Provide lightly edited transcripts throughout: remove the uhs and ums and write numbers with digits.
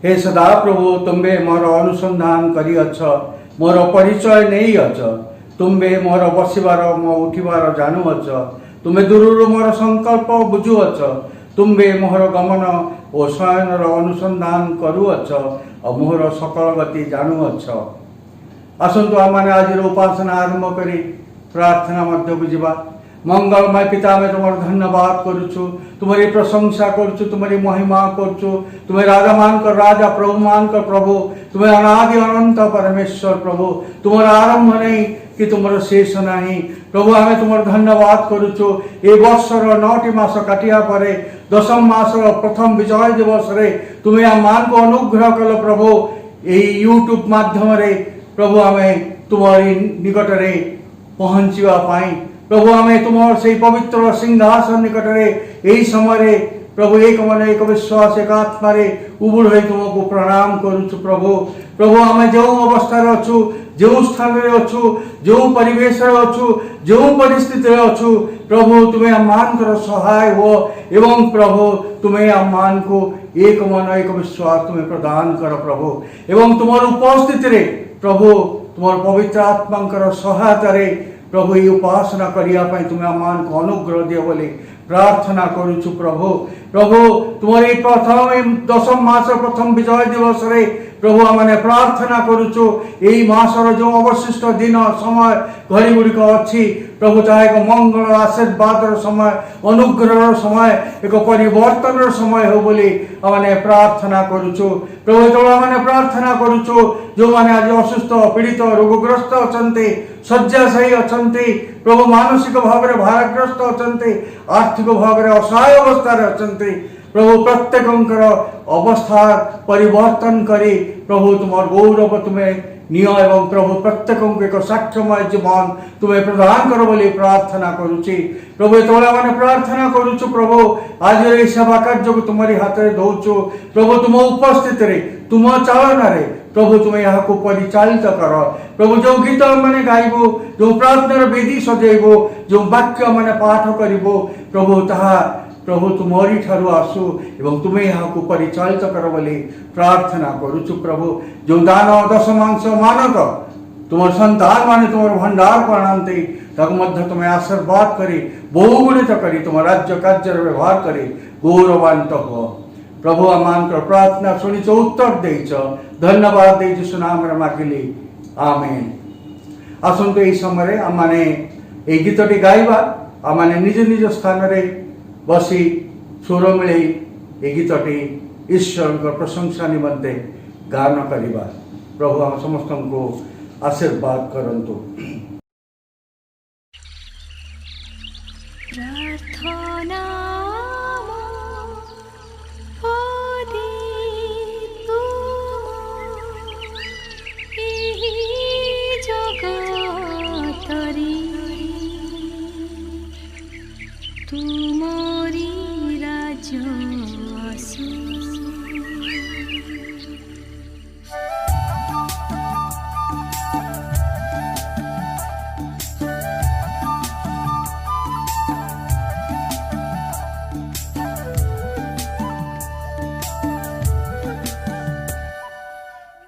हे सदाप्रभु तुम्बे मोर अनुसंधान करिअछ, मोर परिचय नेइअछ। तुम्बे मोर बसिबार मो उठिबार जानुअछ, तुम्बे दूरରୁ मोर संकल्प बुझुअछ। तुम्बे मोर गमन और शयनर अनुसंधान करुअछ और मोर सकल गति जानुअछ। आसतु आम आज उपासना आरंभ करी प्रार्थना मध्य बुझा। मंगलमय पिता में तुम धन्यवाद करुचु, तुम्हारी प्रशंसा करुचु, तुम्हारी महिमा करुचु। तुम्हें राजा मान कर राजा, प्रभु मान कर प्रभु। तुम्हें अनादि अनंत परमेश्वर प्रभु। तुम्हारा आरंभ नहीं कि तुम्हारा शेष नहीं प्रभु। आम तुम धन्यवाद करुचु। ए वर्षर 9टी मास काटिया परे दशम मासर प्रथम विजय दिवस रे तुम्हें आम मान को अनुग्रह कल प्रभु। यही यूट्यूब माध्यम रे प्रभु आम तुम्हारी निकट रे पहुँचवा प्रभु आम तुम से पवित्र सिंहासन निकट रे यही समय प्रभु एक मन एक विश्वास एक आत्मा उबुड़ हो तुमको प्रणाम करुचु प्रभु। प्रभु आम जो अवस्था अच्छु, जो स्थान अच्छु, जो परिवेश अच्छु, जो परिस्थिति अच्छु प्रभु तुम्हें आम सहाय हो एवं प्रभु तुम्हें आम को एक मन एक विश्वास तुम्हें प्रदान कर प्रभु। एवं तुम उपस्थिति रे प्रभु तुम पवित्र आत्मा सहायता रे प्रभु ये उपासना करने तुम्हें आम को अनुग्रह दियो बोली प्रार्थना करुचु प्रभु। प्रभु तुम्हारी प्रथम दशम मास प्रथम विजय दिवस रे प्रभु आमने प्रार्थना करुचु। यही मासर जो अवशिष्ट दिन समय घड़ी गुड़िक अच्छी प्रभु ताहा एक मंगल आशीर्वाद समय अनुग्रह समय एक परिवर्तन समय हो बोली आमने प्रार्थना करुचु प्रभु। तो आमने प्रार्थना करुचु जो माने आज असुस्थ पीड़ित रोगग्रस्त अछंती, शय्याशायी अछंती प्रभु, मानसिक भाव में भारग्रस्त अछंती, आर्थिक भाव में असहाय अवस्था अछंती प्रभु। प्रत्येकंकर अवस्था परिवर्तन करी प्रभु तुम गौरव तुम्हें निय एवं प्रभु प्रत्येक एक साक्ष्यमय जीवन तुम्हें प्रदान कर बोली प्रार्थना करुची प्रभु। तो मैंने प्रार्थना करुचु प्रभु आज ये सेवा कार्य को तुम्हारी हाथ में दौचु प्रभु। तुम उपस्थित रे तुम चालन रे प्रभु तुम्हें यहाँ को परिचालित कर प्रभु। जो गीत मैंने गाइबो, जो प्रार्थनार वेदी सजेबो, जो वाक्य मैंने पाठ करिबो प्रभु ताहा प्रभु तुम्हारी ठारू आसु एवं तुम्हें यहाँ को परिचालित कर बोली प्रार्थना करुचु प्रभु। जो दान दशमांश मानक तुम संतान माने तुम भंडार प्रणांति तक तुम्हें आशीर्वाद करी बहुगुणित करी तुम राज्य कार्य व्यवहार करी गौरवान्वित हो प्रभु। आम प्रार्थना शुणीच उत्तर देच धन्यवाद दे यीशु नाम मागिली आमेन। आसतु यही समय आम मैंने ये गीतटी गाइबा आम मैंने निज निज स्थान में बसी स्वर मिले ये गीतटी ईश्वर प्रशंसा निमंते गान करिबा प्रभु आम समस्त को आशीर्वाद करंतु। प्रार्थना तुम्हारी राज्य आसु।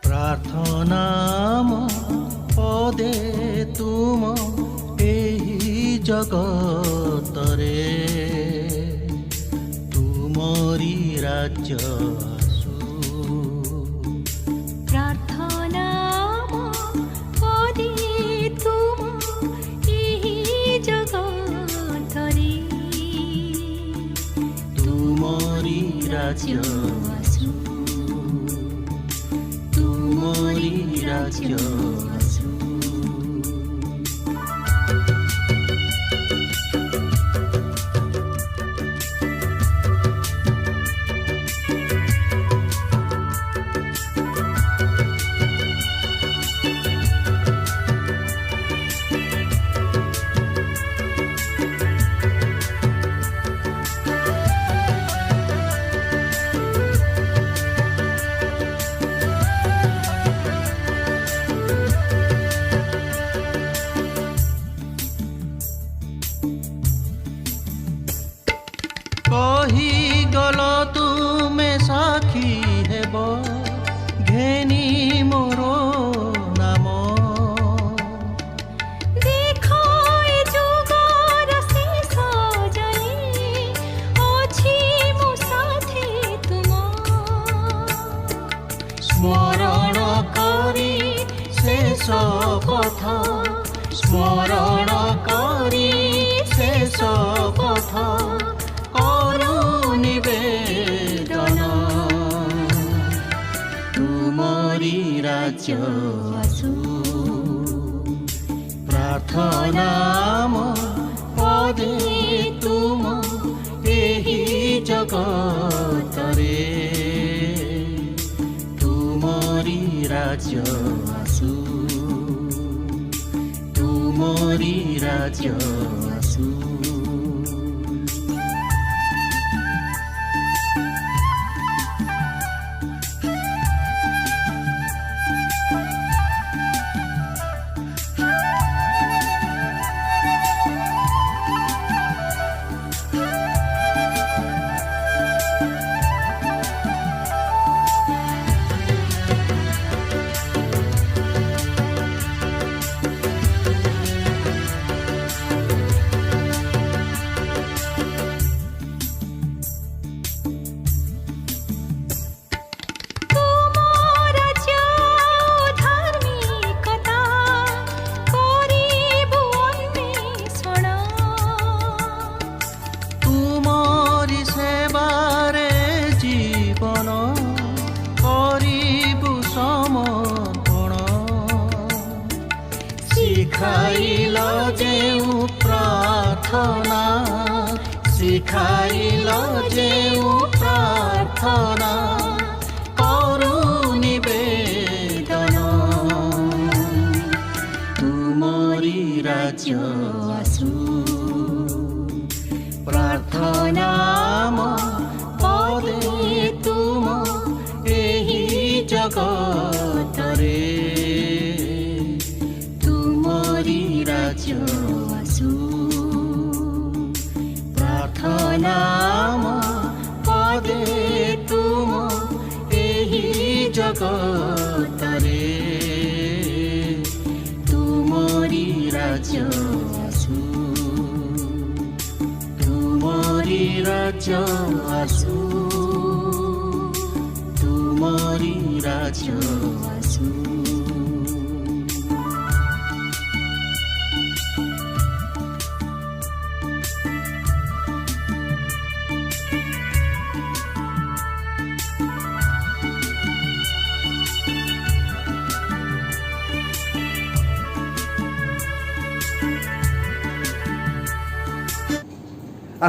प्रार्थना पदे तुम एही जगत तुम्हारी राज्य आसु। प्रार्थना पदे तुम एही जगत रे तुम्हारी राज्य आसु, तुम्हारी राज्य आसु। পথ স্মরণ করি শেষ পথ করু নিবেদন তুমরি রাজ্য আসু প্রার্থনা পদে তুম ଏହି জগতরে তুমরি রাজ্য আসু তুমরি রাজ্য আসু শিখাইল যেউ প্রার্থনা করু নিবেদন তুমরি রাজ্য আসু প্রার্থনা পদে তুম ଏହି জগতরে তুমরি রাজ্য আসু নাম পদে তুম ଏହି জগতরে তুমরি রাজ্য আসু তুমরি রাজ্য আসু তুমরি রাজ্য আসু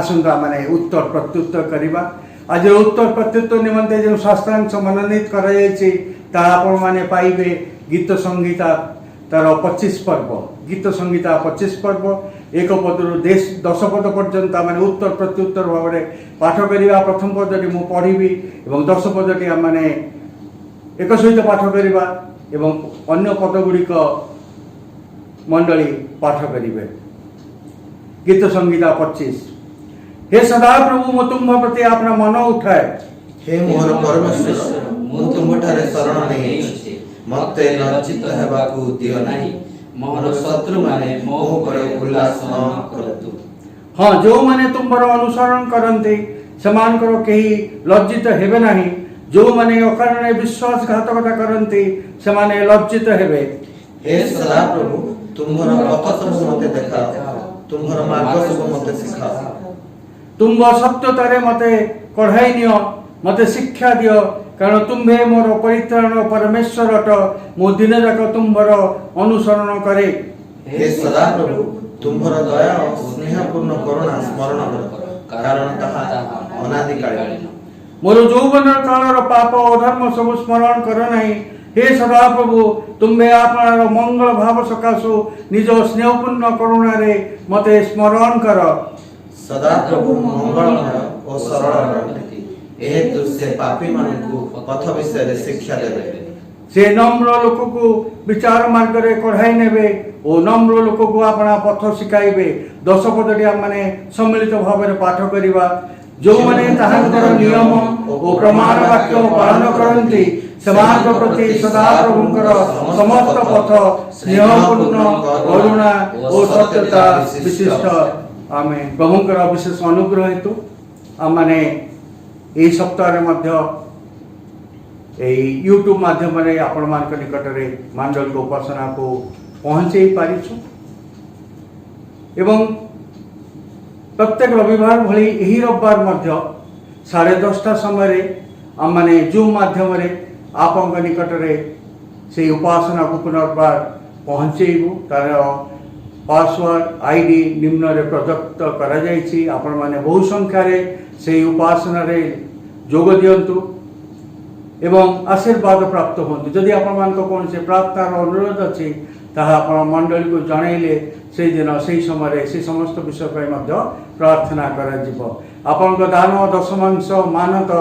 आसंता माने उत्तर प्रत्युत्तर करिबा आज उत्तर प्रत्युत्तर निमंते जो शास्त्रांश मनोनीत करा जायछि ता आपण माने पाइबे गीत संगीता तार 25 पर्व गीत संगीता 25 पर्व एक पदरु 10 पद पर्यंत माने उत्तर प्रत्युत्तर भाव में पाठ करिबा प्रथम पदटी मु पढ़िबी एवं 10 पदटी माने एक सहित पाठ करिबा एवं अन्य पद गुड़िक मंडली पाठ करिबे गीत संगीता 25 हे सदा प्रभु मु तुम प्रति अपना मन उठाए हे मोर परमेश्वर मु तुमठारे शरण नहीं मते लज्जित हेबाकू दियो नाही मोर शत्रु माने मो पर उल्लास न करतु हां जो माने तुमर अनुसरण करंती समान करो केही लज्जित हेबे नाही जो माने अकारण विश्वासघातकता करंती समान लज्जित हेबे हे सदा प्रभु तुमर पथ सब मते देखाओ तुमर मार्ग सब मते सिखाओ तुम सत्यतारे मते कढ़ाई नियो मते शिक्षा दियो कारण तुम्भे मोर परित्राण परमेश्वर अट मो दिन जाक तुम्भर अनुसरण करे हे सदा प्रभु तुम्भर दया और स्नेहपूर्ण करुणा स्मरण कर कारण ताहा अनादि कालीन मोर यौवन कालर पाप अधर्म सब स्मरण कर नाही हे सदा प्रभु तुम्भे आपणार मंगल भाव सकाशु निज स्नेहपूर्ण करुणा रे मते स्मरण कर सदा प्रभु मंगलमय और सरल रहते हेतु से पापी मानकु पथ विषय शिक्षा देबे से नम्र लोक को विचार मार्ग रे कढ़ाई नेबे और नम्र लोक को अपना पथ शिखाइबे 10 पदटी माने सम्मिलित भाव में पाठ करिबा जो माने ताहांकर नियम और प्रमाण वाक्य पालन करंती समाज प्रति सदा प्रभुंकर समस्त पथ स्नेहपूर्ण करुणा और सत्यता विशिष्ट आमे प्रभुंकर विशेष अनुग्रह हेतु आम माने एही सप्ताह रे मध्य यूट्यूब माध्यम आपण मान निकट में मांडलिक उपासना को पहुँचे पारिछु एवं प्रत्येक रविवार भली यही रविवार मध्य 10:30 समय आम मैंने जूम माध्यम आपण निकट में से उपासना को पुनर्बार पहुँचेबू तार पासवर्ड आईडी निम्न रे प्रदत्त करा जायछि आपण माने बहु संख्या रे से उपासना रे जोग दियंतु एवं आशीर्वाद प्राप्त होंतु जदि आपण मान को कौन से प्रार्थनार अनुरोध अछि ताहा आपण मंडली को जणाइले से दिन से समय से समस्त विषय पर मध्य प्रार्थना करा जिवो आपण को दान दशमांश मानत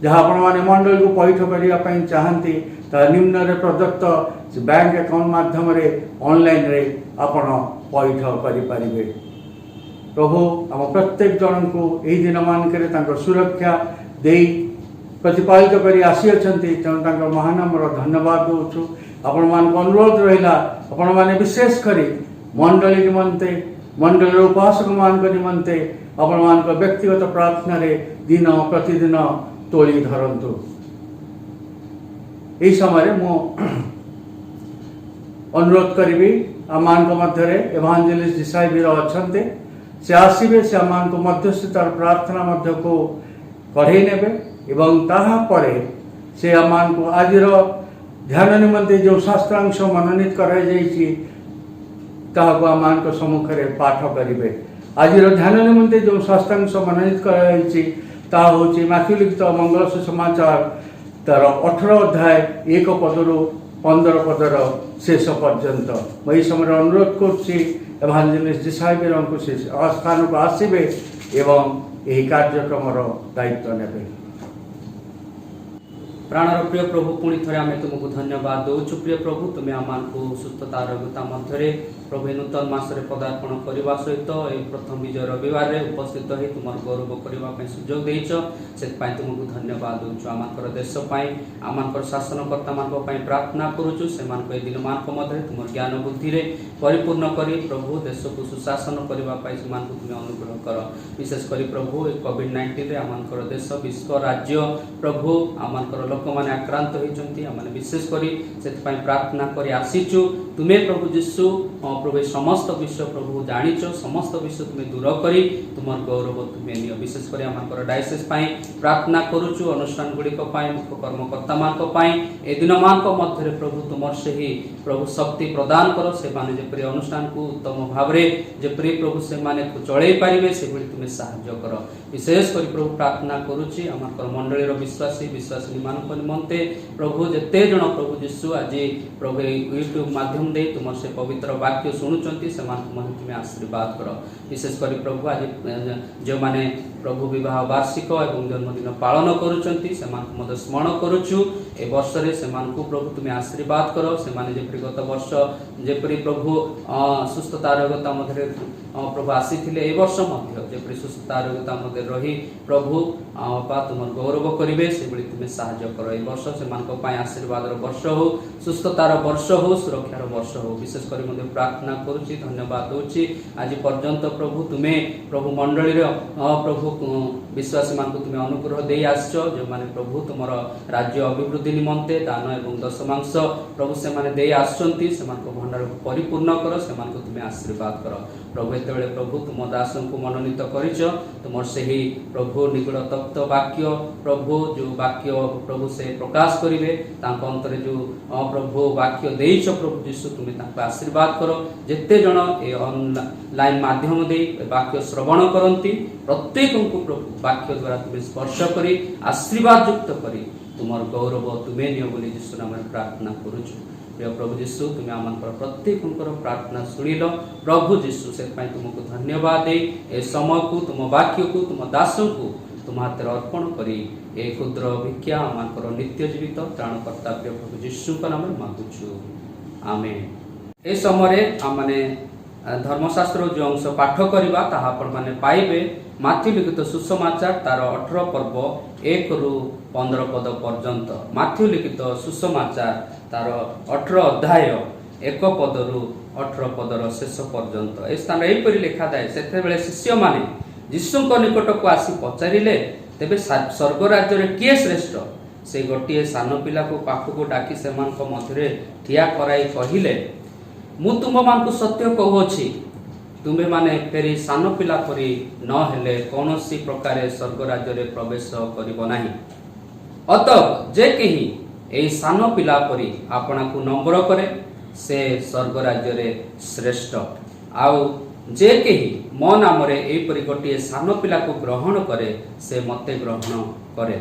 जहाँ आपण माने मंडली को पैठ करिया पई चाहंती ता निम्न रे प्रदत्त बैंक अकाउंट माध्यम रे ऑनलाइन रे आपण पैठ करि परिबे। प्रभु आम प्रत्येक जन को यही दिन मानक सुरक्षा दे प्रतिपालित करी आसी अछंती तेणु महानामर धन्यवाद दूचु आपण मान अनुरोध रहिला आपण माने विशेष करी मंडली निमंते मंडल उपासक मान निमंते आपण मान व्यक्तिगत प्रार्थना रे दिन प्रतिदिन तोली धरंतु। यही समय मु अनुरोध करी आम मध्य एवांजेलिस्ट डिसाइबल अच्छे से आसवे से आम मध्यस्थतार प्रार्थना मध्य को कढ़े ने एवं ताहापर से आम आज ध्यान निमंते जो शास्त्रांश मनोनीत कर सम्मुख में पाठ करेंगे। आज ध्यान निमंते जो शास्त्रांश मनोनीत कर मैथ्यू लिखित मंगल सुसमाचार तार 18 अध्याय 1 पदर 15 पदर शेष पर्यंत मुझे समय अनुरोध करेवांजेलिस्ट डिसाइबल को से स्थान को आसवे एवं यही कार्यक्रम दायित्व ने। प्राणर प्रिय प्रभु पुणी थे आम तुमको धन्यवाद दौचु प्रिय प्रभु तुम्हें आम को सुस्थता आरोग्यता मध्य प्रभु नूतन मसरे पदार्पण करने सहित ये प्रथम विजय रविवार में उपस्थित हो तुम गौरव करने सुजोग देच से तुमको धन्यवाद दौचु आमर देशपाई आमर शासनकर्ता मान प्रार्थना करुचु से दिन मान मध्य तुम ज्ञान बुद्धि परिपूर्ण कर प्रभु देश को सुशासन करने तुम अनुग्रह कर विशेषकर प्रभु कोविड-19 आमर देश विश्व राज्य प्रभु आमर लोक मैंने आक्रांत होती विशेषकर से प्रार्थना कर आसीचु तुम्हें प्रभु जीशु प्रभु समस्त विषय प्रभु जाच समस्त विषय तुम्हें दूर कर तुम गौरव तुम्हें नियो विशेषकर आम डायसेस प्रार्थना करुचु अनुष्ठान गुड़िक मुख्य कर्मकर्ता मान ए दिन मान मध्य प्रभु तुम से ही प्रभु शक्ति प्रदान कर से जपरी अनुष्ठान को उत्तम भाव जपरी प्रभु से चल पारे से तुम्हें साहाय्य कर विशेषकर प्रभु प्रार्थना करुच्ची आम मंडलीर विश्वासी विश्वासी मान निमंते प्रभु जेते जन प्रभु जीशु आज प्रभु यूट्यूब माध्यम दे तुम से पवित्र वाक्य शुणुंट से तुम्हें आशीर्वाद कर विशेषकर प्रभु आज जो मैंने प्रभु विवाह वार्षिक और जन्मदिन पालन करुँच स्मरण करुचु ए वर्ष से प्रभु तुम्हें आशीर्वाद कर से गत वर्ष जपरी प्रभु सुस्थता आरोग्यता मध्य प्रभु आसी ए वर्ष जपरी सुस्थता आरोग्यता मध्य रही प्रभु तुम गौरव करेंगे से तुम्हें साहाय्य कर ए वर्ष से आशीर्वाद वर्ष हो सुस्थतार वर्ष हो सुरक्षार वर्ष हो विशेषकर प्रार्थना करुच्ची धन्यवाद दूची आज पर्यंत प्रभु तुम्हें प्रभु मंडली प्रभु विश्वासी मान तुम्हें अनुग्रह दे आस जो मैंने प्रभु तुम राज्य अभिवृद्धि निमंते दान एवं दशमांश प्रभु से दे आसुँच से भंडार को परिपूर्ण कर से तुम्हें आशीर्वाद कर प्रभु एत प्रभु तुम दास को मनोनीत कर तुम से ही प्रभु निगूढ़ तप्त वाक्य प्रभु जो वाक्य प्रभु से प्रकाश करेंगे अंतर जो प्रभु वाक्य देच प्रभु जीशु तुम्हें आशीर्वाद कर जिते जन ए ऑनलाइन माध्यम दे वाक्य श्रवण करती प्रत्येक को प्रभु वाक्य द्वारा तुम्हें स्पर्श कर आशीर्वाद युक्त कर तुम गौरव तुम्हें नियो बोली जीशु नाम प्रार्थना करुचु प्रिय प्रभु जीशु तुम्हें आम प्रत्येक प्रार्थना शुणिल प्रभु जीशु से तुमको धन्यवाद दे ए समय को तुम वाक्य को तुम दास को तुम हाथ अर्पण कर ए क्षुद्र भिक्षा आम नित्य जीवित त्राणकर्ता प्रिय प्रभु जीशु नाम मागुचु आमेन। ए समय आम धर्मशास्त्र जो अंश पाठ करवा ताहा आपने पाइबे माथ्यू लिखित सुसमाचार तार 18 पर्व 1 रु 15 पद पर्यंत माथ्यू लिखित सुसमाचार तार 18 अध्याय 1 पद रु 18 पदर शेष पर्यंत ए स्थान एपरि लिखा थाए से शिष्य माने यीशु निकट को आसी पचारे तेबे स्वर्ग राज्य किए श्रेष्ठ से गोटे सान पिला को पाखक डाकी से मध्य ठिया कराई कहले मु तुम मान सत्य कहूँगी तुम्हें माने फेरी सान पिला परी न हेले कौन सी प्रकार स्वर्ग राज्य रे प्रवेश करिब नाही। अतः जे कहीं एई सान पिला परी आपना को नम्र करे से स्वर्ग राज्य रे श्रेष्ठ। आउ जे कहीं मो नाम रे एपरी गोटे सान पिला को ग्रहण करे से मते ग्रहण करे।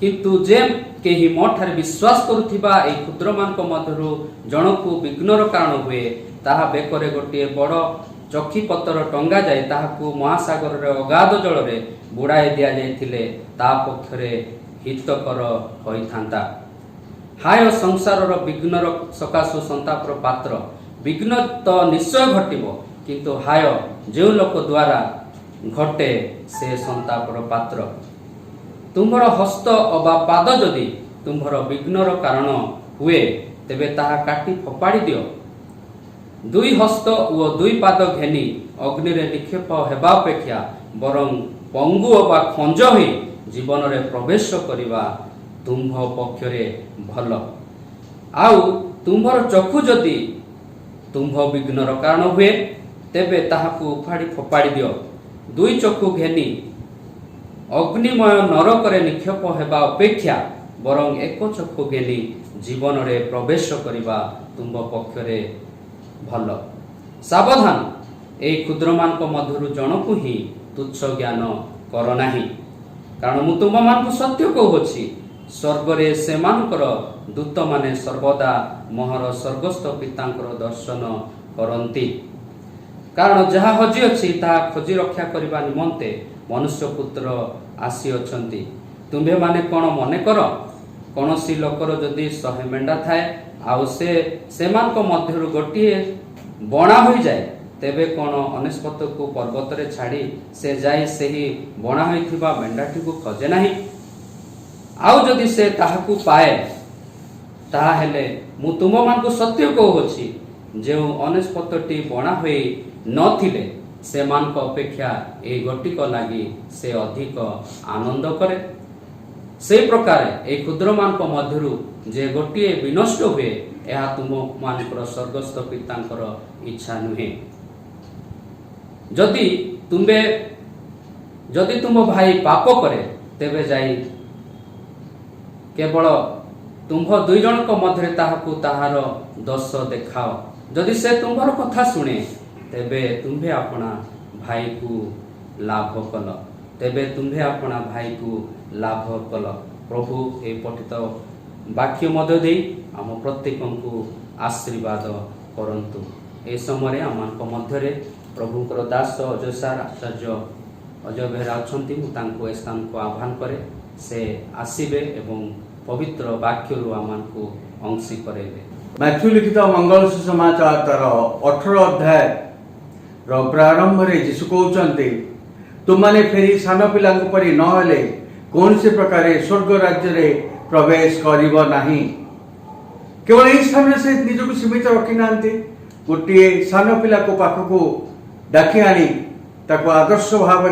किंतु जे कहीं मो ठारे विश्वास करुथिबा एई क्षुद्र मान मध्यरु जनकु विघ्नर कारण हुए ताहा बेकरे गोटे बड़ चखी पत्तर टंगा जाए ताहाकु महासागर रे अगाध जल रे बुड़ाई दिया जाइथिले ता पक्षरे हितकर होइथांता। हाय संसारर विघ्नर सकाशु संतापर पात्र विघ्न तो निश्चय घटिबो किंतु हाय जो लोक द्वारा घटे से संतापर पात्र। तुम्हर हस्त अबा पाद जदि तुम्हर विघ्नर कारण हुए तेबे ताहा काटी फपाड़ी दियो। दुई हस्त ओ दुई पाद घेनी अग्नि रे निक्षेप हेबा अपेक्षा बरं पंगु अबा खंज होई जीवन रे प्रवेश करिबा तुम्भ पक्षरे भल। आउ तुम्भर चक्षु जदि तुम्भ विघ्नर कारण हुए तेबे ताहाकु उफाड़ी फपाड़ी दियो। दुई चक्षु घेनी अग्निमय नरक रे निक्षेप हेबा अपेक्षा बरं एक चक्षु घेनी जीवन रे प्रवेश करिबा तुम्भ पक्षरे भल। सावधान ए क्षुद्र मान मधुर जनकु ही तुच्छ ज्ञान कर नाही कारण मु तुम मान सत्य कहूँगी स्वर्ग रे से मानकर दूत माने सर्वदा मोहर स्वर्गस्थ पितांकर दर्शन करंती। कारण जहाँ हजी अच्छी ता खोजी रक्षा करने निमंते मनुष्य पुत्र आसी अछंती। तुम्भे माने कौन मने कर कौन सी लोकर जदि 100 मेंढा थाए आउ से मध्यरु गोटे बणा हो जाए तेबे कौन अनेस्पत को पर्वत रे छाड़ी से जाई सेही बणा होइथिबा मेंढाटी को खोजे नाही। आउ जदि से ताहाकू पाए ताहा हेले मु तुम मान को सत्य कहूँगी जो अनेस्पतटी बणा होई नथिले से मान को अपेक्षा ए गोटिक लागी से अधिक आनंद करे। से प्रकार ए क्षुद्र मान को मध्यरु जे गोटे विनष्ट हुए यह तुम मानकर स्वर्गस्थ पितांकर इच्छा नुहे। जदि तुम भाई पाप करे तेबे जाई केवल तुम्भ दुई जन मध्य ताहाकू ताहार दोष देखाओ। जदि से तुम्हार कथा शुणे तेबे तुम्भे अपना भाई को लाभ कल तेबे तुम्भे अपना भाई को लाभ कल। प्रभु ए पठित वाक्य मध्य दे आम प्रत्येक को आशीर्वाद करंतु। ए समय आम मध्य प्रभुंकर दास अजयसार आचार्य अजय बेहरा अच्छी मुझे स्थान को आह्वान करे से आसबे एवं पवित्र वाक्य आम को अंशी करेंगे। मैथ्यू लिखित मंगल सुसमाचार तार 18 अध्याय प्रारंभ रे यीशु कहते तुमने फेरी सान पिला परी न हेले कौन से प्रकार स्वर्ग राज्य रे प्रवेश करिब नाही। केवल यही स्थान से निजक सीमित रखी ना गोटे सान पिला को पाखक डाकी आनी ताको आदर्श भाव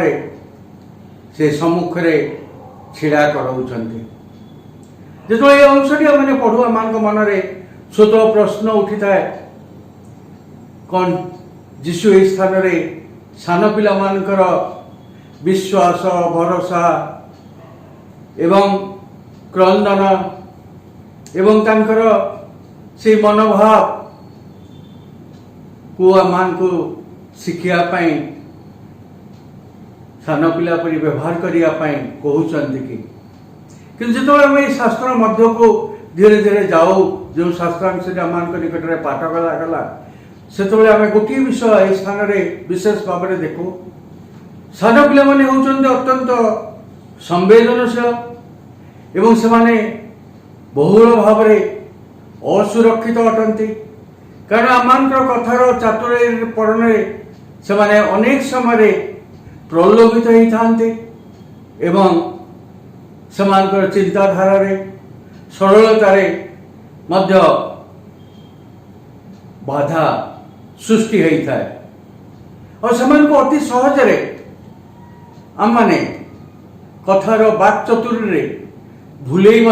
से सम्मुख छिड़ा कराउछन्ति। जो ये अंशटी मैंने पढ़ुआ मान मन स्वत प्रश्न उठी थाए कौन जीशु इस स्थान रे सान पिला मानकर विश्वास भरोसा एवं क्रंदन एवं तांकर से मनोभाव को मान को शिखिया पाई सान पिला परी व्यवहार करिया पाई कहउचंती कि जो आम शास्त्र मध्य को धीरे धीरे जाऊ जो शास्त्रांश आम निकट में पाठ गला से आम गोटे विषय स्थान में विशेष भाव में देखू सान पिला माने होउचंती अत्यंत संवेदनशील एवं से माने बहुल भाव असुरक्षित अटंती कारण आम कथार चातुर्य पढ़ने से माने अनेक समय प्रलोभित होती एवं सेमानकर चिंताधारा सरलतार मध्य बाधा सृष्टि होता है और सेमान को अति सहजरे आम माने कथार बाक चतुर्य भूलेई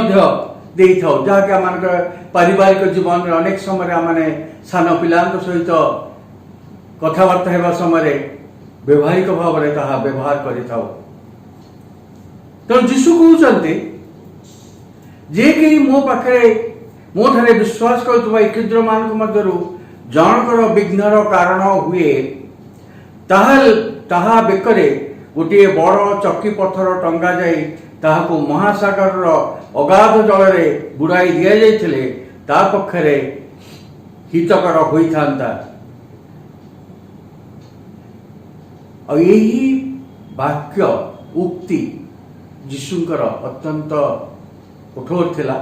देइथाउ जहाँकि आम पारिवारिक जीवन में अनेक समय आम सान पिला सहित कथबार्ता होगा समय व्यवहारिक भाव में ताहा व्यवहार करिथाउ। तेणु जीशु कहते जे कि मो पाखे मो ठारे विश्वास करुवा क्षुद्र मान मध्य जनकर विघ्नर कारण हुए ताहा बेकरे गोटे बड़ चक्की पत्थर टंगा जाई ताहाको महासागर अगाध जल में बुड़ाई दि जाइथिले ता पक्षरे हितकर होइथांता। और यही वाक्य उक्ति जीशुंकर अत्यंत कठोर थिला।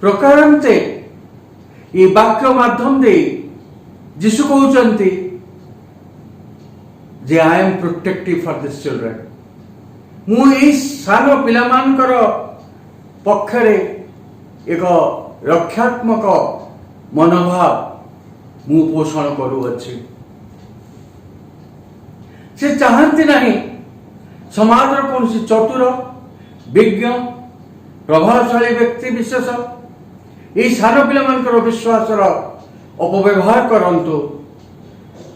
प्रकारांते ये वाक्य माध्यम दे जीशु कहते जे I am protective for this children मु सान पिलामानकर पक्षरे एक रक्षात्मक मनोभाव मु पोषण करुअछि। से चाहती नहीं समाज कौन चतुर विज्ञ प्रभावशाली व्यक्ति विशेष ये सान पिलामानकर विश्वासर अपव्यवहार करंतु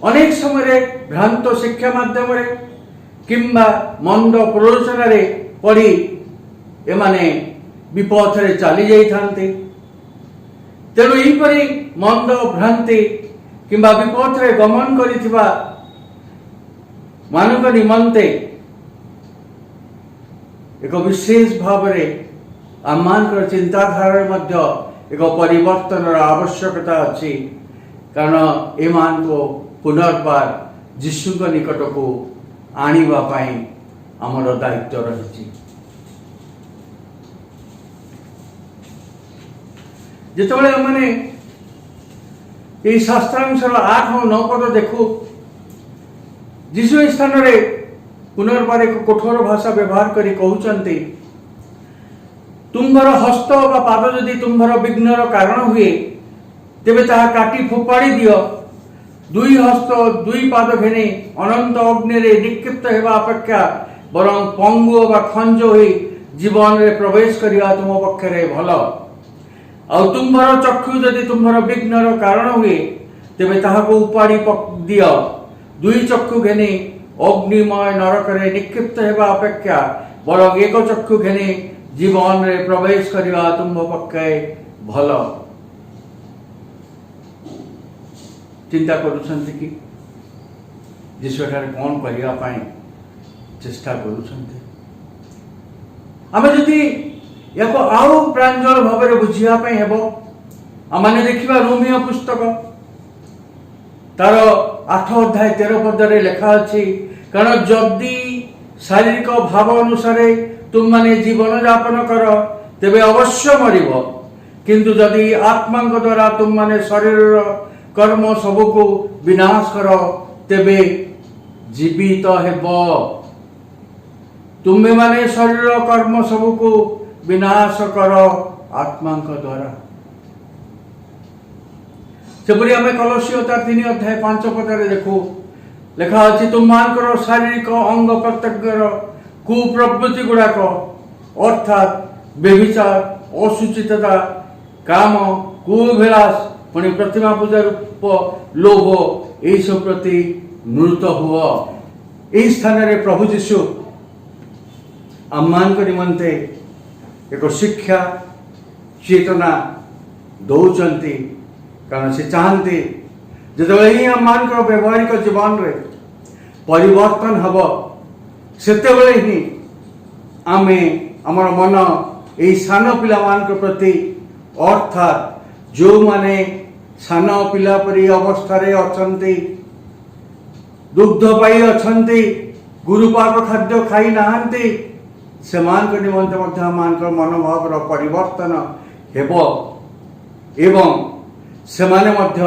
अनेक समय भ्रांत शिक्षा माध्यम किंबा मंद प्ररोचन पड़ी एमाने विपथरे चली जाइथांते। तेणु यहीपरि मंद भ्रांति किंबा विपथरे गमन करिथिबा मानक निमंते एक विशेष भाव में आम चिंताधारा मध्य एक परिवर्तन आवश्यकता अच्छी कारण एमान को पुनर्बार जीशु निकट को आनिबा पाई आमर दायित्व रही। जितेबाला मैंने ये शास्त्रांशर 8 और 9 पद देखु जीशु स्थान रे पुनर्बार एक कठोर भाषा व्यवहार करी कहउचंती तुम्भर हस्त बा पाद जदि तुम्भर विघ्नर कारण हुए तेबे ताहा काटी फोपाड़ी दियो दुई हस्त दुई पाद घेने अनंत अग्नि रे निक्षिप्त हेबा अपेक्षा बरं पंगु बा खंज होई जीवन रे प्रवेश करिया तुम पक्षरे भल। आ तुम्भर चक्षु जदि तुम्भर विघ्नर कारण हुए तेबे ताहाको उपाड़ी दियो दुई चक्षु घेने अग्निमय नरक रे निक्षिप्त हेबा अपेक्षा बरं एक चक्षु घेने जीवन रे प्रवेश करिया तुम पक्षे भल। चिंता करुछंती कि जीशु ठारे कौन करिया पाई चेष्टा करुछंती। आमे जदि याको आउ प्रांजल भाव में बुझिया पाई हेबो आमाने देखिबा रोमियो पुस्तक तार 8 अध्याय 13 पद रे लिखा अछि कारण जदि शारीरिक भाव अनुसार तुम माने जीवन यापन कर तेबे अवश्य मरिब किंतु जदि आत्मा द्वारा तुम माने शरीर कर्म सबको विनाश कर तेबे जीवित हेब। तुम्हें माने शरीर कर्म सबको विनाश कर आत्मा द्वारा। सेपरी आम कलसियो 3 अध्याय 5 पद देखु लिखा अच्छी तुम मानकर शारीरिक अंग प्रत्यंगर कुप्रवृत्ति गुड़ाक अर्थात व्यभिचार असुचितता काम कुभिलाष पुणी प्रतिमा पूजा रूप लोभ यही सब प्रति मृत हुआ। यही स्थान रे प्रभु जीशु आमान निमंते एक शिक्षा चेतना दौरान कारण से चाहते जो ही आमान व्यवहारिक जीवन रे परिवर्तन हम सेते ही आमे आमर मन यही सान पिला प्रति अर्थात जो माने सान पिला परी अवस्था रे अछंती दुग्ध पाई अछंती गुरुपाक खाद्य खाई नाहंती से मान निमंते मध्य मान मनोभाव परिवर्तन हेबो एवं से माने मध्य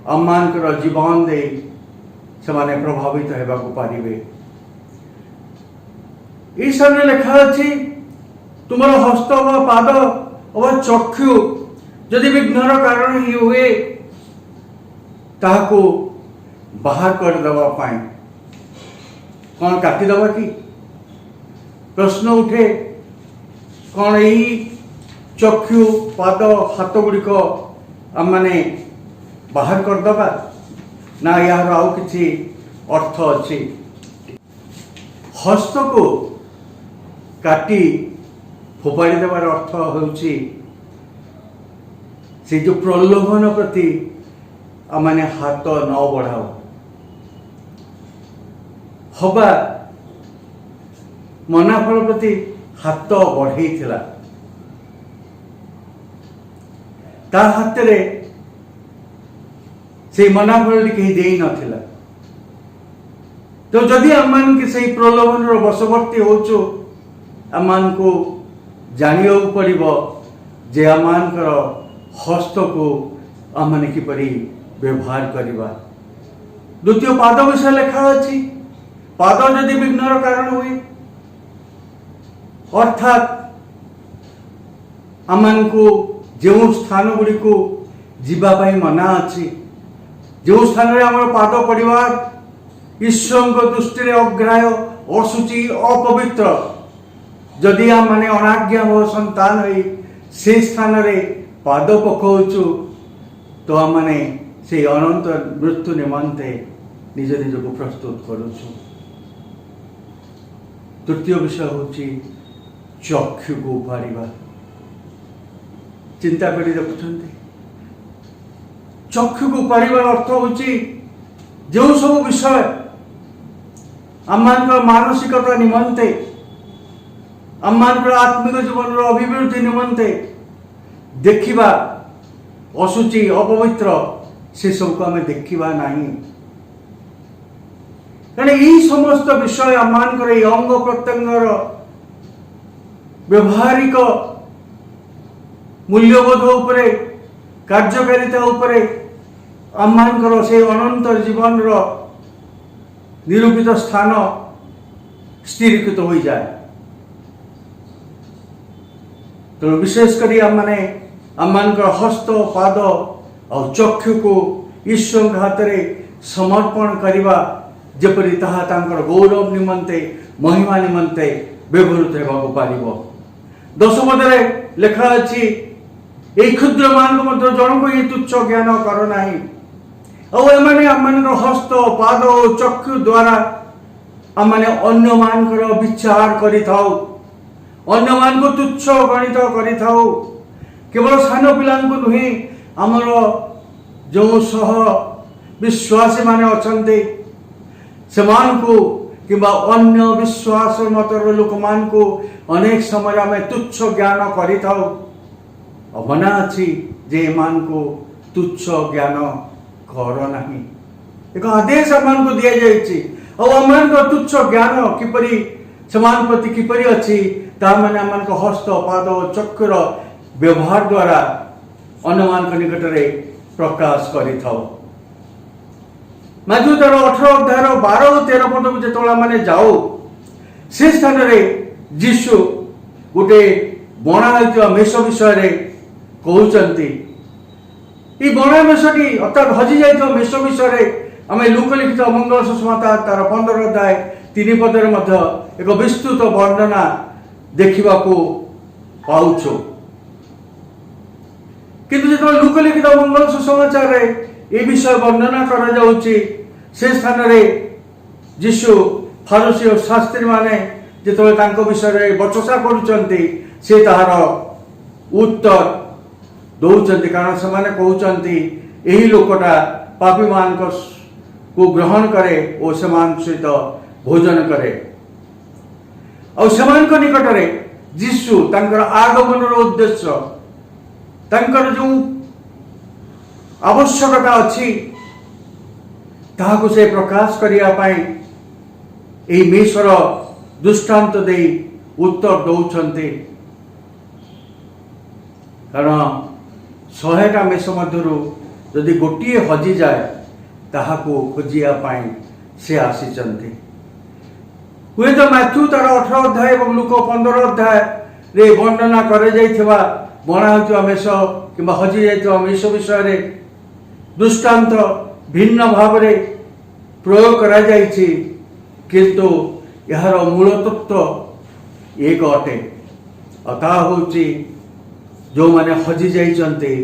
अमान जीवन दे से माने प्रभावित हेबा को पारिबे। ईश्वर लिखा अछि तुमर हस्त व पाद व चक्षु जदि विघ्नर कारण ही हुए ताहाको बाहर कर दवा पाए कौन काटी दवा कि प्रश्न उठे कौन यही चक्षु पाद हाथ गुड़िक आम मैंने बाहर करदबा ना यार आउ किसी अर्थ अच्छी हस्त को काटी फोपाड़ी देवार अर्थ होउची से जो प्रलोभन प्रति आमने हाथ न बढ़ाओ हवा मनाफल प्रति हाथ बढ़ई ता हाथ रे से मनाफल कहीं दे नथिला तो जदि आम मान के सही प्रलोभन बशवर्ती होचु आम मान को जानिया पड़िबो जे आम मानकर हस्त को आम माने किपरि व्यवहार करवा। द्वितीय पाद विषय लिखा अछि पाद जदि विघ्नर कारण हुए अर्थात आम को जो स्थान गुड़ी को जीवाई मना अच्छी जो स्थान रे आम पाद पड़वार ईश्वर दृष्टि रे अग्राह्य असुचि अपवित्र जदि आम माने अनाज्ञा हो संतान हो से स्थान रे पाद पकाउचु तो आम माने से अनंत मृत्यु निमंते निज निज को प्रस्तुत करुचु। तृतीय विषय होची चक्षु को उपाड़िबा चिंता करी देखुछन्ते चक्षु को उपाड़िबार अर्थ होची जो सब विषय आम मानसिकता निमंते आम आत्मिक जीवन अभिवृद्धि निमंते देखिबा असुचि अपवित्र से सब को आम देखिबा नहीं कारण यही समस्त विषय आम अंग प्रत्यंगर व्यवहारिक मूल्यबोध उपरे कार्यकारिता उपरे आम से अनंत जीवन निरूपित स्थान स्थिरीकृत हो जाए तो विशेषकर आम हस्त पाद और चक्षु को ईश्वर हाथ में समर्पण करवा जपरी ताहा तांकर गौरव निमंते महिमा निमंते व्यवहृत होगा पारिबो। 10 पदरे लिखा अच्छी यही क्षुद्र मान को जन को ये तुच्छ ज्ञान कर नाही आम हस्त पाद और चक्षु द्वारा आम अन्य मान विचार करि थाउ अन्य मान को तुच्छ गणित करि थाउ केवल सान पिला नुहे आमर जो सह विश्वासी माने अछंते सेमान को किंबा अन्य विश्वास मतर लोक मान को अनेक समय आम तुच्छ ज्ञान करि थाउ मना अच्छी जे मान को तुच्छ ज्ञान कर नाही एक आदेश आम को दि जाइए और आम तुच्छ ज्ञान किपरि समान प्रति किपरि अच्छी ता माने आम हस्त पाद चक्र व्यवहार द्वारा अन्य निकट में प्रकाश करि थाउ। माध्यु तार 18 अध्याय 12 और 13 पद को जो मैंने जाओ से स्थान में जीशु गोटे बणा मेष विषय कहते ये बणा मेषटी अर्थात हजि जाइए मेष विषय आम लुकलिखित मंगल सुषमाता तार 15 अध्याय 3 पदर एक विस्तृत वर्णना देखा पाउछु किंतु जो लुकलिखित मंगल सुसमाचार ये विषय वर्णना करा जाउची से स्थान रे जीशु फारूसी और शास्त्री माने जेतबे तांको विषय रे बचसा करूचंती से ताहार उत्तर दौचंती कारण से माने कहउचंती एही लोकटा पापी मान को ग्रहण करे और समान सहित भोजन करे और समान को निकट रे जीशु तांकर आगमन रो उद्देश्य तांकर जो आवश्यकता अच्छी ताहाको से प्रकाश करिया पाई एही मेषर दृष्टांत दे उत्तर दौचंते कारण 100टा मेष मध्यरु यदि गोटे हजि जाए ताहाको खोजिया पाई से आसीचंते हुए तो मैथ्यू तार 18 अध्याय और लुक 15 अध्याय रे वर्णना करे जाइथिबा बणा होइथिबा मेष किंबा हजि जाइथिबा मेष विषय रे दृष्टांत भिन्न भाव रे प्रयोग करा जाइछि किंतु यार मूल तत्व एक अटे ता होची जो माने हजि जाइचंते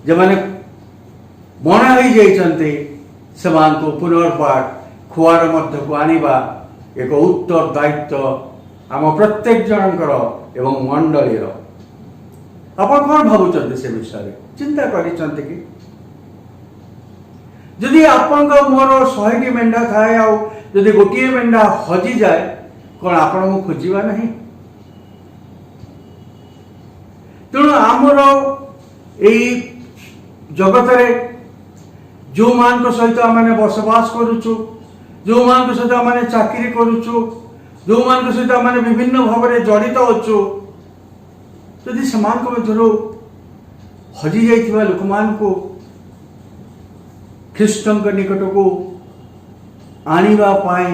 जे माने मना होई जाइचंते समान को पुनर्बार खुआर मध्य को आनिबा एक उत्तर दायित्व आम प्रत्येक जनकर एवं मंडलीर। आपण कौन भावुचंते से विषय चिंता करिचंते कि जदि आपण मोर 100टी मेंढा थाए आ जदि गोटे मेंढा हजि जाए कौन आपण को खोजिबा नहीं। तेणु आमर यही जगत रे जो मान सहित आम बसवास करुचु जो मान सहित आम चाकरी करुचु जो मान सहित आम विभिन्न भाव में जड़ित अच्छु जदि से मध्य हजि जाइथिबा लोक मान को ख्रीष्ट निकट को आनिबा पाई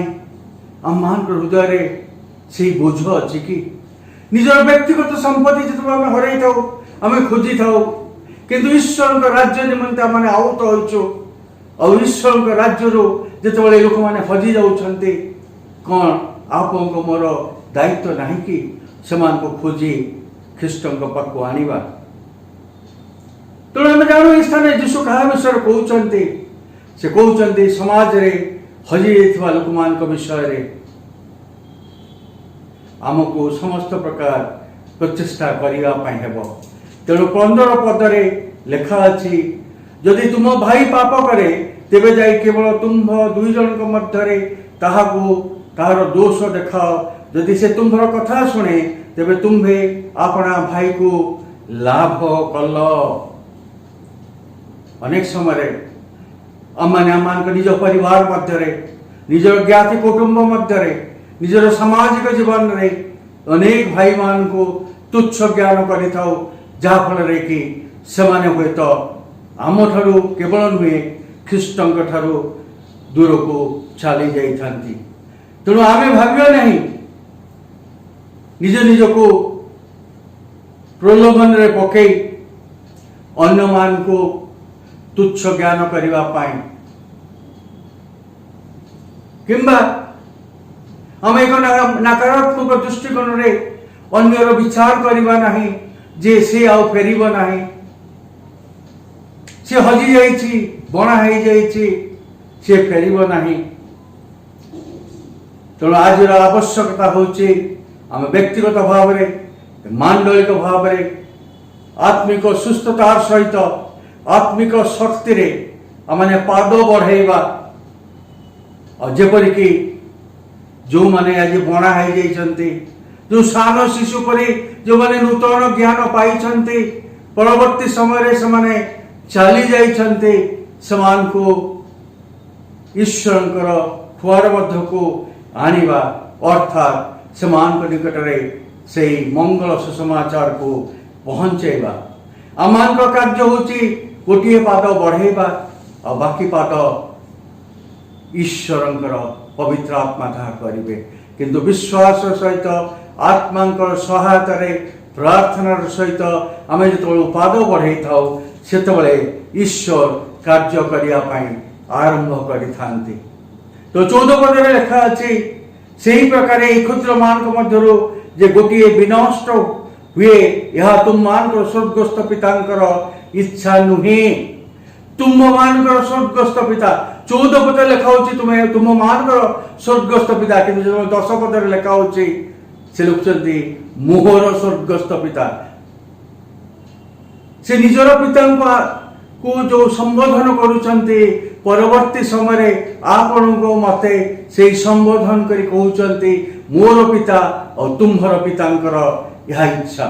आम मान हृदय से बोझ अच्छी कि निजर व्यक्तिगत संपत्ति जो आम हर आम खोजी था किंतु ईश्वर राज्य निमंते आम आहुत होइछु और ईश्वर राज्य जिते लोक मैंने हजि जाउछन्ते कौन आप मोर दायित्व नहीं कि सेमान को खोजी ख्रीष्ट पाखु आनिबा। तेणु आम जानू स्थान जीशु क्या विषय कहते से कहते समाज रे हजि जाइथिबा लोक मान विषय रे आमको समस्त प्रकार प्रचेष्टा करिया पई हेबो। तेणु 15 पदरे लेखा अछि यदि तुम भाई पाप करे तेबे जाई केवल तुम दुई जन मध्य ताहाको ताहार दोष देखाओ यदि से तुम्हार कथा शुणे तेबे तुम्हे अपना भाई को लाभ कल। अनेक समय आम निज परिवार मध्य निजर ज्ञाति कुटुंब मध्य निजर सामाजिक जीवन रे अनेक भाई मान को तुच्छ ज्ञान करि थाउ जहा फल रे कि सेमाने हुए तो आम ठारू केवल नुहे ख्रीष्ट ठारू दूर को चली जाई थांती। तेणु आमे भावियो नहीं निज निज को प्रलोभन रे पकई अन्य मान को तुच्छ ज्ञान करिवा पाई किंबा आम एक नकारात्मक दृष्टिकोण रे अन्यर विचार करिवा नहीं जे से आउ फेरिबो नहीं से हजि जाइछि बणा हो जाइछि से फेरिबो नहीं। तेणु आज आवश्यकता होछि आम व्यक्तिगत भाव में मांडलिक भाव में आत्मिक सुस्थतार सहित आत्मिक शक्ति रे आमने पाद बढ़ाइबा और जेपरिक जो माने आज बणा हो जाइछन्ति जो सान शिशु परि जो माने नूतन ज्ञान पाइछन्ति परवर्ती समय से माने चली जाइछन्ति समान को ईश्वरंकर खुआर मध्य को आनिबा अर्थात समान को निकट रे से मंगल सुसमाचार को पहुंचेबा। आमान का कार्य होची गोटे पाद बढ़ेबा और बाकी पाद ईश्वरंकर पवित्र आत्मा ताहा करिवे किंतु विश्वास सहित आत्मांकर सहायता रे प्रार्थनार सहित आमे जो पाद बढ़ाई थाउ सेतबेले ईश्वर कार्य करिया पाई आरंभ करि थांती। तो 14 पदरे लेखा अछि सेही प्रकार क्षुद्र मान मध्यरु जे गोटे विनष्ट हुए यह तुम मान स्वर्गस्थ पितांकर इच्छा नुहे। तुम मान स्वर्गस्थ पिता 14 पद लेखा होची तुम मान स्वर्गस्थ पिता कि 10 पदरे लेखा होची से लिखुचंती मोहर स्वर्गस्थ पिता से निजर पिता को जो संबोधन करुचंती परवर्ती समय आपण को मते से संबोधन करी कहउचंती मोर पिता और तुम्हर पितांकर यह इच्छा।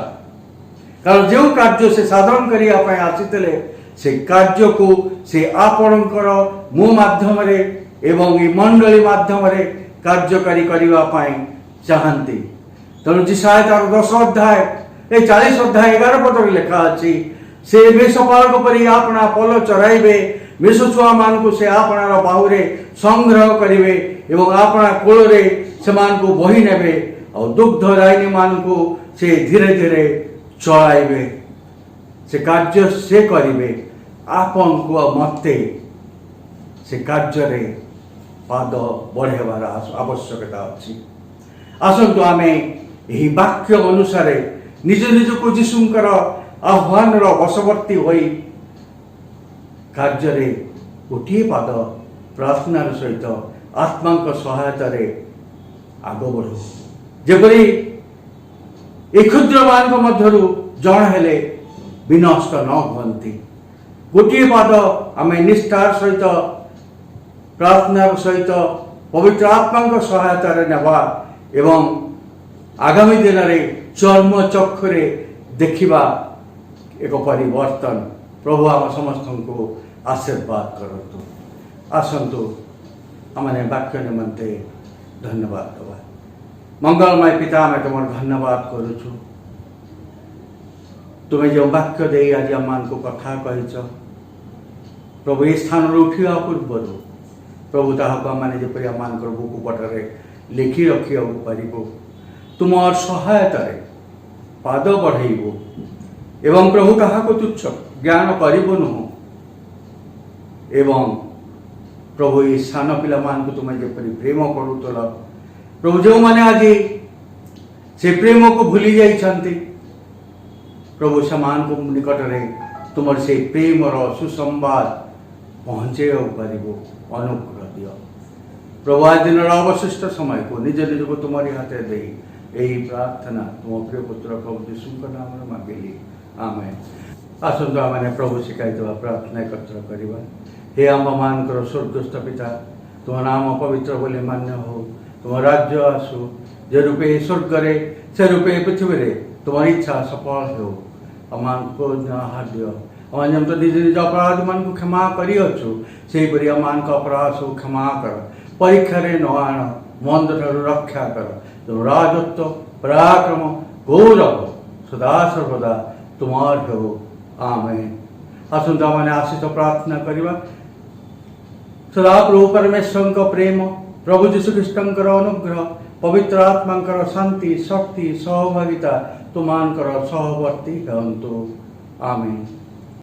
कारण जो कार्य से साधन करिया पय आसीतले से कार्य को से आपणकर मो माध्यम रे एवं ई मंडली माध्यम रे कार्यकारी करिवा पय चाहंती। तेणु जिसाय तार 10 अध्याय ए 40 अध्याय 11 पद लेखा अछि से मेषपालक परि आपना पल चराइबे मेषछुआ मान को से आपनार बाहुरे संग्रह करिवे एवं आपना कोल रे समान को बही नेबे और दुग्ध राइनी मान को से धीरे धीरे चलाइबे से कार्य से करिवे आपन को मते से कार्य रे पाद बढ़ेबार आवश्यकता अछि। आसंतु आमे ଏହି ବାକ୍ୟ ଅନୁସାରେ ନିଜ ନିଜକୁ ଯୀଶୁଙ୍କର ଆହ୍ୱାନର ବଶବର୍ତ୍ତୀ ହୋଇ କାର୍ଯ୍ୟରେ ଗୋଟିଏ ପାଦ ପ୍ରାର୍ଥନାର ସହିତ ଆତ୍ମାଙ୍କ ସହାୟତାରେ ଆଗ ବଢ଼ୁ। ଯେପରି ଏ କ୍ଷୁଦ୍ରମାନଙ୍କ ମଧ୍ୟରୁ ଜଣେ ହେଲେ ବିନଷ୍ଟ ନ ହୁଅନ୍ତି। ଗୋଟିଏ ପାଦ ଆମେ ନିଷ୍ଠାର ସହିତ ପ୍ରାର୍ଥନାର ସହିତ ପବିତ୍ର ଆତ୍ମାଙ୍କ ସହାୟତାରେ ନେବା ଏବଂ ଆଗାମୀ ଦିନରେ ଚର୍ମ ଚକ୍ଷୁରେ ଦେଖିବା ଏକ ପରିବର୍ତ୍ତନ। ପ୍ରଭୁ ଆମ ସମସ୍ତଙ୍କୁ ଆଶୀର୍ବାଦ କରନ୍ତୁ। ଆସନ୍ତୁ ଆମେ ବାକ୍ୟ ନିମନ୍ତେ ଧନ୍ୟବାଦ ଦେବା। ମଙ୍ଗଳମୟ ପିତା, ଆମେ ତୁମର ଧନ୍ୟବାଦ କରୁଛୁ। ତୁମେ ଯେଉଁ ବାକ୍ୟ ଦେଇ ଆଜି ଆମମାନଙ୍କୁ କଥା କହିଛ ପ୍ରଭୁ, ଏ ସ୍ଥାନରୁ ଉଠିବା ପୂର୍ବରୁ ପ୍ରଭୁ ତାହାକୁ ଆମେ ଯେପରି ଆମମାନଙ୍କର ବୁକୁ ପଟରେ ଲେଖି ରଖିବାକୁ ପାରିବୁ, ତୁମର ସହାୟତାରେ ପାଦ ବଢ଼େଇବୁ ଏବଂ ପ୍ରଭୁ କାହାକୁ ତୁଚ୍ଛ ଜ୍ଞାନ କରିବୁନୁ। ଏବଂ ପ୍ରଭୁ ଏ ସାନ ପିଲାମାନଙ୍କୁ ତୁମେ ଯେପରି ପ୍ରେମ କରୁଥିଲ ପ୍ରଭୁ, ଯେଉଁମାନେ ଆଜି ସେ ପ୍ରେମକୁ ଭୁଲି ଯାଇଛନ୍ତି ପ୍ରଭୁ, ସେମାନଙ୍କ ନିକଟରେ ତୁମର ସେଇ ପ୍ରେମର ସୁସମ୍ବାଦ ପହଞ୍ଚାଇବାକୁ ପାରିବୁ। ଅନୁଗ୍ରହ ଦିଅ ପ୍ରଭୁ। ଆଜି ଦିନର ଅବଶିଷ୍ଟ ସମୟକୁ ନିଜ ନିଜକୁ ତୁମରି ହାତରେ ଦେଇ ଏହି ପ୍ରାର୍ଥନା ତୁମ ପ୍ରିୟ ପୁତ୍ର ପ୍ରଭୁ ଯୀଶୁଙ୍କ ନାମରେ ମାଗିଲି, ଆମେନ୍। ଆସନ୍ତୁ ଆମେ ପ୍ରଭୁ ଶିଖାଇଥିବା ପ୍ରାର୍ଥନା ଏକତ୍ର କରିବା। ହେ ଆମ୍ଭମାନଙ୍କର ସ୍ୱର୍ଗସ୍ଥ ପିତା, ତୁମ ନାମ ପବିତ୍ର ବୋଲି ମାନ୍ୟ ହଉ। ତୁମ ରାଜ୍ୟ ଆସୁ, ଯେ ରୂପେ ସ୍ୱର୍ଗରେ ସେ ରୂପେ ପୃଥିବୀରେ ତୁମର ଇଚ୍ଛା ସଫଳ ହେଉ। ଆମମାନଙ୍କୁ ଆହାର ଦିଅ। ଆମେ ଯେମିତି ନିଜ ନିଜ ଅପରାଧମାନଙ୍କୁ କ୍ଷମା କରିଅଛୁ ସେହିପରି ଆମମାନଙ୍କ ଅପରାଧ ସବୁ କ୍ଷମା କର। ପରୀକ୍ଷାରେ ନ ଆଣ, ମନ୍ଦଠାରୁ ରକ୍ଷା କର। ତୁମ ରାଜତ୍ୱ, ପରାକ୍ରମ, ଗୌରବ ସଦାସର୍ବଦା ତୁମର ହେଉ, ଆମେନ୍। ଆସନ୍ତୁ ଆମେ ଆଶିଷ ପ୍ରାର୍ଥନା କରିବା। ସଦାପ୍ରଭୁ ପରମେଶ୍ୱରଙ୍କ ପ୍ରେମ, ପ୍ରଭୁ ଯୀଶୁଖ୍ରୀଷ୍ଟଙ୍କର ଅନୁଗ୍ରହ, ପବିତ୍ର ଆତ୍ମାଙ୍କର ଶାନ୍ତି, ଶକ୍ତି, ସହଭାଗିତା ତୁମମାନଙ୍କର ସହବର୍ତ୍ତୀ ହୁଅନ୍ତୁ, ଆମେନ୍।